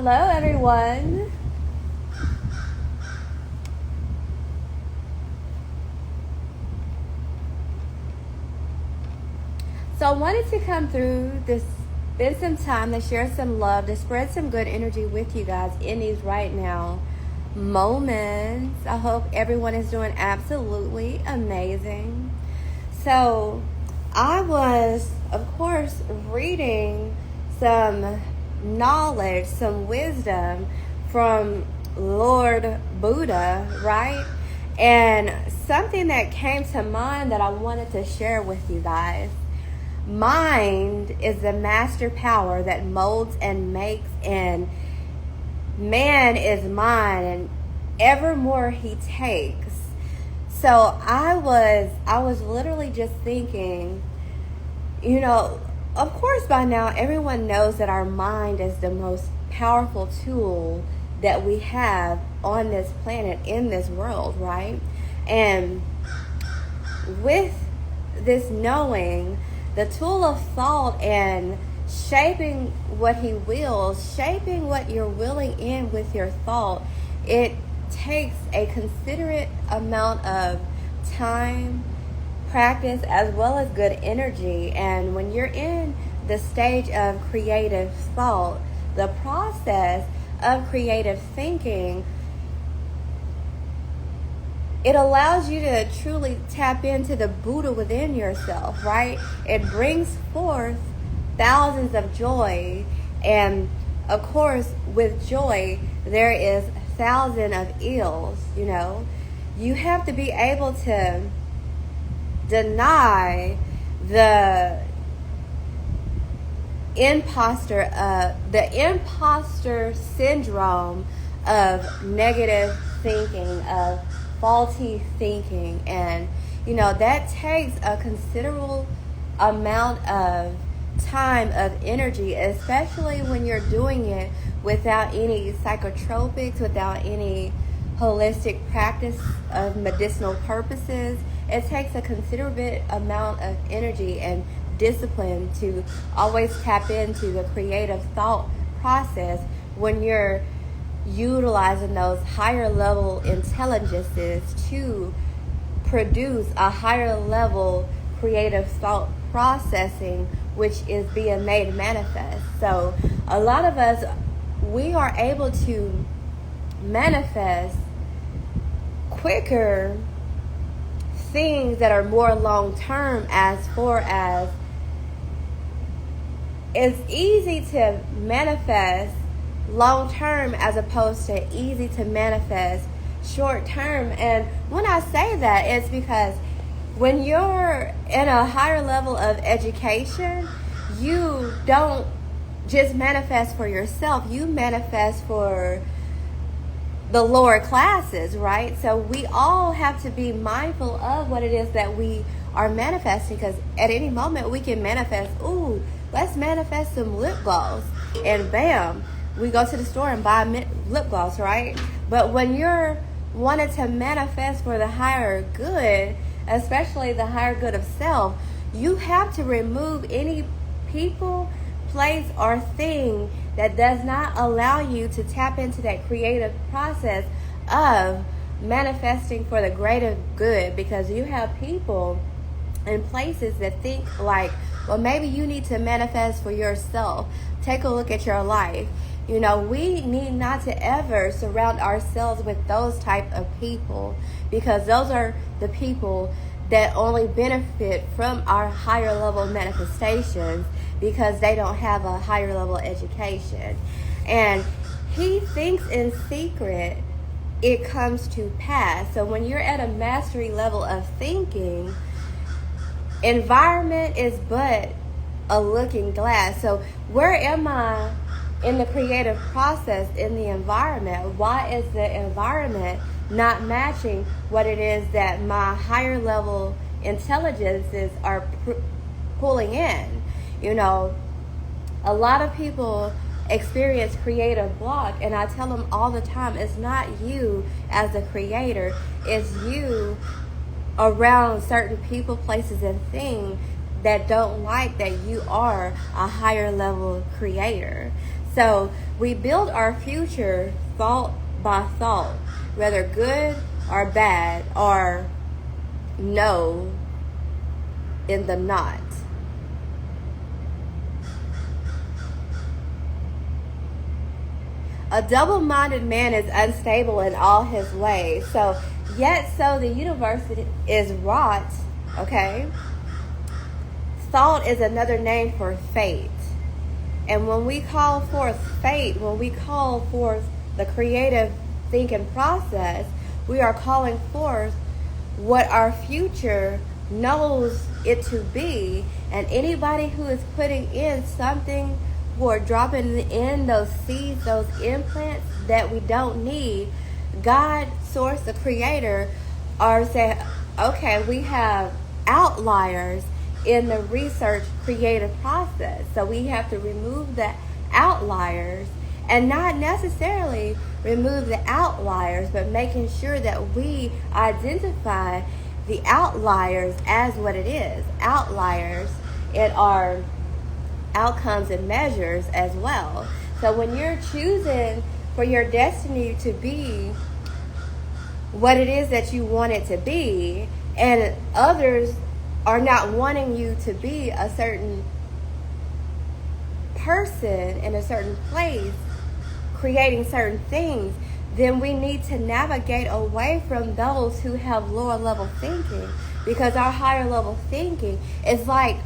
Hello, everyone. So I wanted to come through this, spend some time to share some love, to spread some good energy with you guys in these right now moments. I hope everyone is doing absolutely amazing. So I was, of course, reading some knowledge, some wisdom from Lord Buddha, right? And something that came to mind that I wanted to share with you guys. Mind is the master power that molds and makes, and man is mine, and evermore he takes. So I was literally just thinking, of course by now everyone knows that our mind is the most powerful tool that we have on this planet, in this world, right? And with this knowing, the tool of thought and shaping what he wills, shaping what you're willing in with your thought, it takes a considerate amount of time, practice, as well as good energy. And when you're in the stage of creative thought, the process of creative thinking, it allows you to truly tap into the Buddha within yourself, right? It brings forth thousands of joy. And of course, with joy, there is thousands of ills, You have to be able to deny the imposter syndrome of negative thinking, of faulty thinking, and that takes a considerable amount of time, of energy, especially when you're doing it without any psychotropics, without any holistic practice of medicinal purposes. It takes a considerable amount of energy and discipline to always tap into the creative thought process when you're utilizing those higher level intelligences to produce a higher level creative thought processing, which is being made manifest. So a lot of us, we are able to manifest quicker things that are more long term, as far as it's easy to manifest long term as opposed to easy to manifest short term. And when I say that, it's because when you're in a higher level of education, you don't just manifest for yourself, you manifest for the lower classes, right? So we all have to be mindful of what it is that we are manifesting, because at any moment we can manifest, let's manifest some lip gloss, and bam, we go to the store and buy lip gloss, right? But when you're wanting to manifest for the higher good, especially the higher good of self, you have to remove any people, place, or thing that does not allow you to tap into that creative process of manifesting for the greater good. Because you have people and places that think like, well, maybe you need to manifest for yourself. Take a look at your life. We need not to ever surround ourselves with those type of people, because those are the people that only benefit from our higher level manifestations, because they don't have a higher level education. And he thinks in secret, it comes to pass. So when you're at a mastery level of thinking, environment is but a looking glass. So where am I in the creative process in the environment? Why is the environment not matching what it is that my higher level intelligences are pulling in? A lot of people experience creative block, and I tell them all the time, it's not you as the creator, it's you around certain people, places, and things that don't like that you are a higher level creator. So we build our future thought by thought, whether good or bad or no in the not. A double-minded man is unstable in all his ways. So, yet so the universe is wrought, okay? Thought is another name for fate. And when we call forth fate, when we call forth the creative thinking process, we are calling forth what our future knows it to be. And anybody who is putting in something or dropping in those seeds, those implants that we don't need, God, source, the creator, are saying, okay, we have outliers in the research creative process. So we have to remove the outliers, and not necessarily remove the outliers, but making sure that we identify the outliers as what it is. Outliers in our outcomes and measures as well. So when you're choosing for your destiny to be what it is that you want it to be, and others are not wanting you to be a certain person in a certain place, creating certain things, then we need to navigate away from those who have lower level thinking, because our higher level thinking is like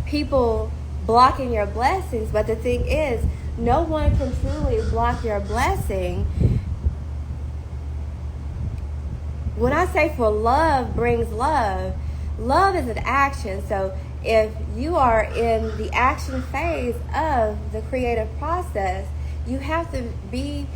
people blocking your blessings. But the thing is, no one can truly block your blessing. When I say for love brings love, love is an action. So if you are in the action phase of the creative process, you have to be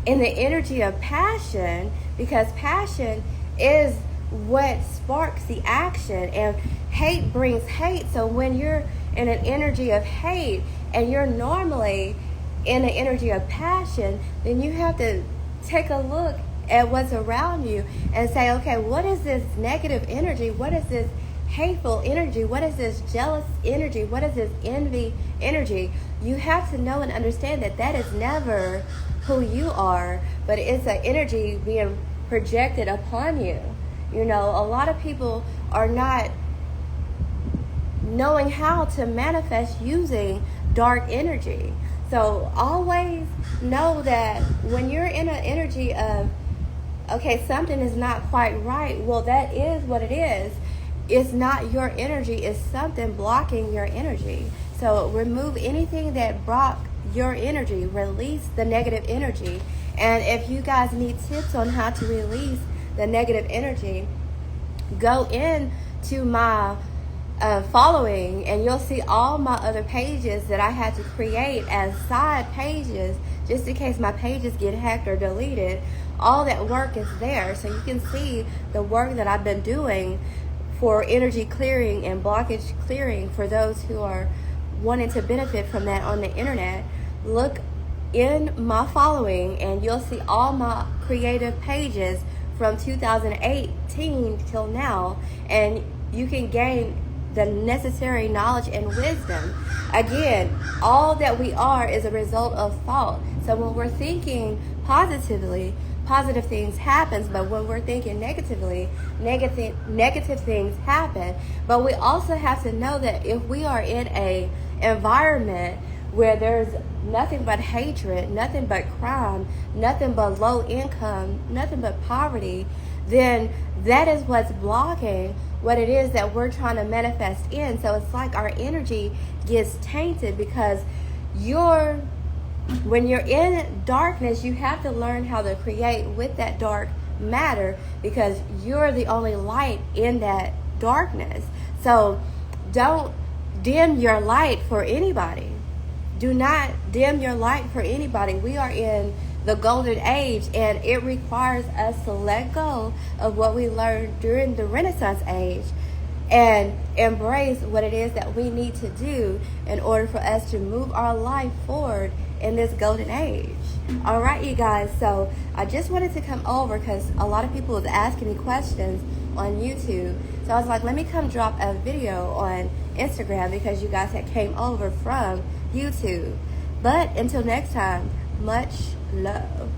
in the energy of passion, because passion is what sparks the action, and hate brings hate. So when you're in an energy of hate and you're normally in an energy of passion, then you have to take a look at what's around you and say, okay, what is this negative energy? What is this hateful energy? What is this jealous energy? What is this envy energy? You have to know and understand that that is never who you are, but it's an energy being projected upon you. You know, a lot of people are not knowing how to manifest using dark energy. So always know that when you're in an energy of, okay, something is not quite right, well, that is what it is. It's not your energy, it's something blocking your energy. So remove anything that block your energy, release the negative energy. And if you guys need tips on how to release the negative energy, go in to my following, and you'll see all my other pages that I had to create as side pages, just in case my pages get hacked or deleted. All that work is there, so you can see the work that I've been doing for energy clearing and blockage clearing for those who are wanting to benefit from that on the internet. Look in my following and you'll see all my creative pages from 2018 till now, and you can gain the necessary knowledge and wisdom. Again, all that we are is a result of thought. So when we're thinking positively, positive things happen, but when we're thinking negatively, negative things happen. But we also have to know that if we are in a environment where there's nothing but hatred, nothing but crime, nothing but low income, nothing but poverty, then that is what's blocking what it is that we're trying to manifest in. So it's like our energy gets tainted, because when you're in darkness, you have to learn how to create with that dark matter, because you're the only light in that darkness. So don't dim your light for anybody. Do not dim your light for anybody. We are in the golden age, and it requires us to let go of what we learned during the Renaissance age and embrace what it is that we need to do in order for us to move our life forward in this golden age. All right, you guys, so I just wanted to come over because a lot of people was asking me questions on YouTube. So I was like, let me come drop a video on Instagram, because you guys had came over from YouTube. But until next time, much love.